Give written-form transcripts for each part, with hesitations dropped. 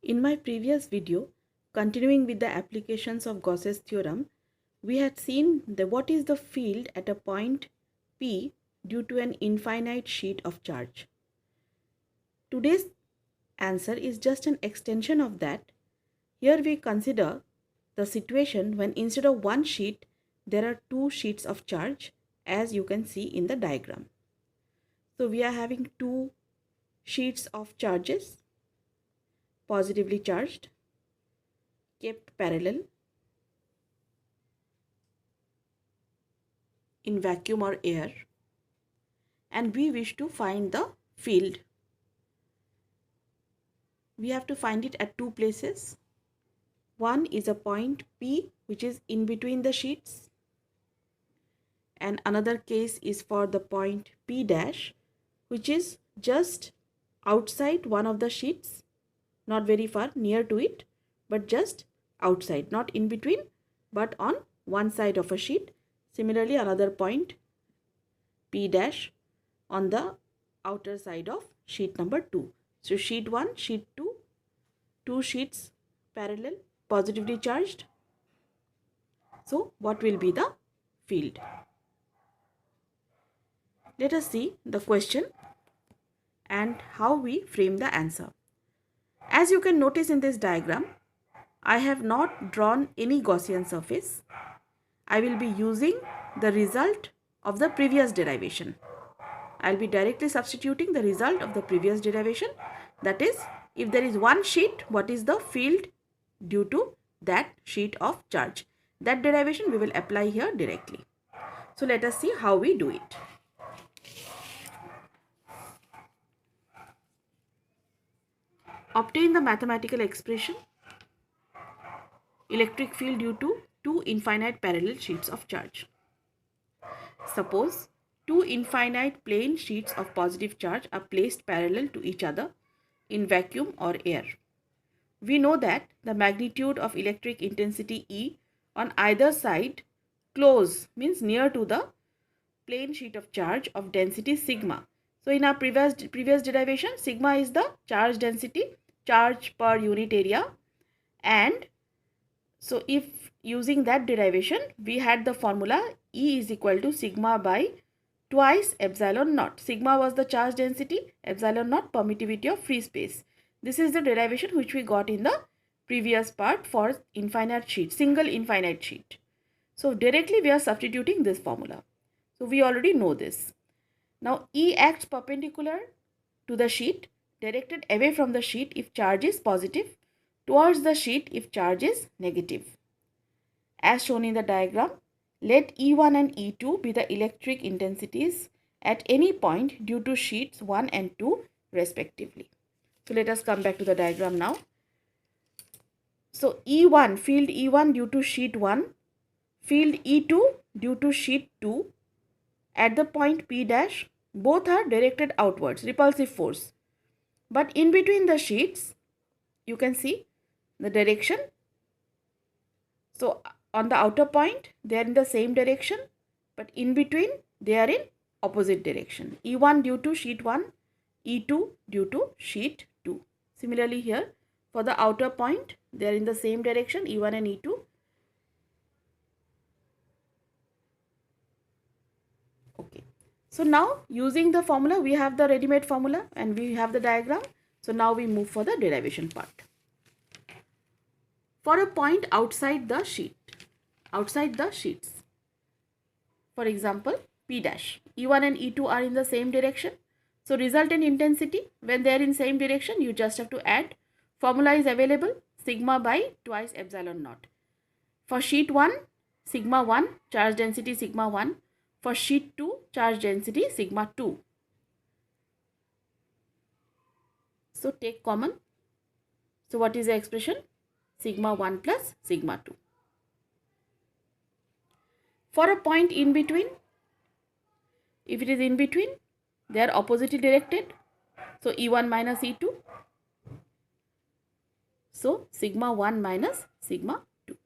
In my previous video, continuing with the applications of Gauss's theorem, we had seen what is the field at a point P due to an infinite sheet of charge. Today's answer is just an extension of that. Here we consider the situation when instead of one sheet, there are two sheets of charge, as you can see in the diagram. So we are having two sheets of charges, positively charged, kept parallel in vacuum or air, and we wish to find the field. We have to find it at two places. One is a point P which is in between the sheets, and another case is for the point P dash which is just outside one of the sheets, not very far near to it, but just outside, not in between but on one side of a sheet. Similarly, another point P dash on the outer side of sheet number 2. So sheet 1, sheet 2, two sheets parallel, positively charged. So what will be the field? Let us see the question and how we frame the answer. As you can notice in this diagram, I have not drawn any Gaussian surface. I will be using the result of the previous derivation. I will be directly substituting the result of the previous derivation. That is, if there is one sheet, what is the field due to that sheet of charge? That derivation we will apply here directly. So let us see how we do it. Obtain the mathematical expression electric field due to two infinite parallel sheets of charge. Suppose two infinite plane sheets of positive charge are placed parallel to each other in vacuum or air. We know that the magnitude of electric intensity E on either side close means near to the plane sheet of charge of density sigma. So in our previous derivation, sigma is the charge density, charge per unit area, and so if using that derivation, we had the formula E is equal to sigma by twice epsilon naught. Sigma was the charge density, epsilon naught permittivity of free space. This is the derivation which we got in the previous part for infinite sheet, single infinite sheet. So directly we are substituting this formula. So we already know this. Now E acts perpendicular to the sheet, directed away from the sheet if charge is positive, towards the sheet if charge is negative. As shown in the diagram, let E1 and E2 be the electric intensities at any point due to sheets 1 and 2 respectively. So let us come back to the diagram now. So E1, field E1 due to sheet 1, field E2 due to sheet 2 at the point P dash, both are directed outwards, repulsive force. But in between the sheets, you can see the direction. So on the outer point, they are in the same direction, but in between, they are in opposite direction. E1 due to sheet 1, E2 due to sheet 2. Similarly here, for the outer point, they are in the same direction, E1 and E2. Okay. So now using the formula, we have the ready-made formula and we have the diagram. So now we move for the derivation part. For a point outside the sheet, outside the sheets, for example, P dash, E1 and E2 are in the same direction. So resultant intensity, when they are in same direction, you just have to add. Formula is available, sigma by twice epsilon naught. For sheet 1, sigma 1, charge density sigma 1. For sheet 2, charge density sigma 2. So take common. So what is the expression? Sigma 1 plus sigma 2. For a point in between, if it is in between, they are oppositely directed. So E1 minus E2. So sigma 1 minus sigma 2.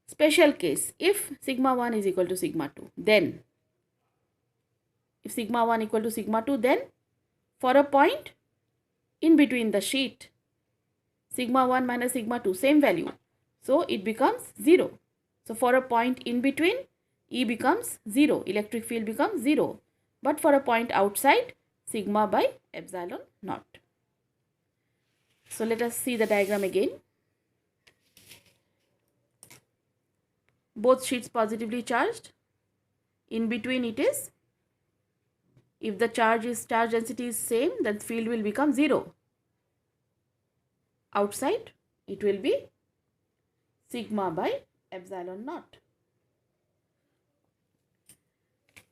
Special case, if sigma 1 is equal to sigma 2, then if sigma 1 equal to sigma 2, then for a point in between the sheet, sigma 1 minus sigma 2, same value. So it becomes 0. So for a point in between, E becomes 0, electric field becomes 0. But for a point outside, sigma by epsilon naught. So let us see the diagram again. Both sheets positively charged. In between it is, if the charge density is same, then field will become 0. Outside it will be sigma by epsilon naught.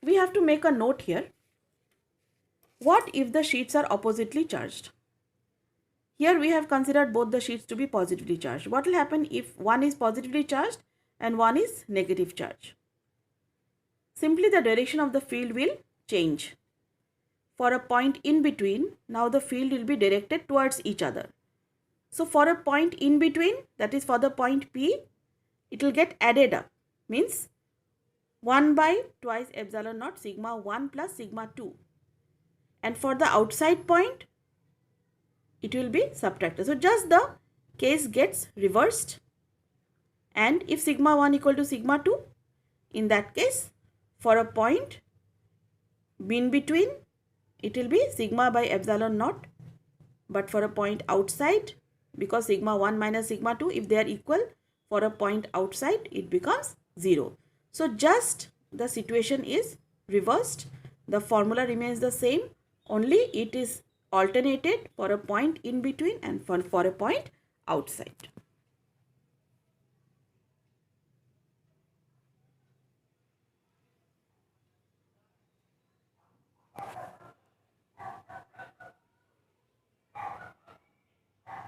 We have to make a note here. What if the sheets are oppositely charged? Here we have considered both the sheets to be positively charged. What will happen if one is positively charged and one is negative charge? Simply the direction of the field will change. For a point in between, now the field will be directed towards each other. So for a point in between, that is for the point P, it will get added up. Means 1 by twice epsilon naught sigma 1 plus sigma 2. And for the outside point, it will be subtracted. So just the case gets reversed. And if sigma 1 equal to sigma 2, in that case, for a point in between, it will be sigma by epsilon naught. But for a point outside, because sigma 1 minus sigma 2, if they are equal, for a point outside, it becomes 0. So just the situation is reversed. The formula remains the same. Only it is alternated for a point in between and for a point outside.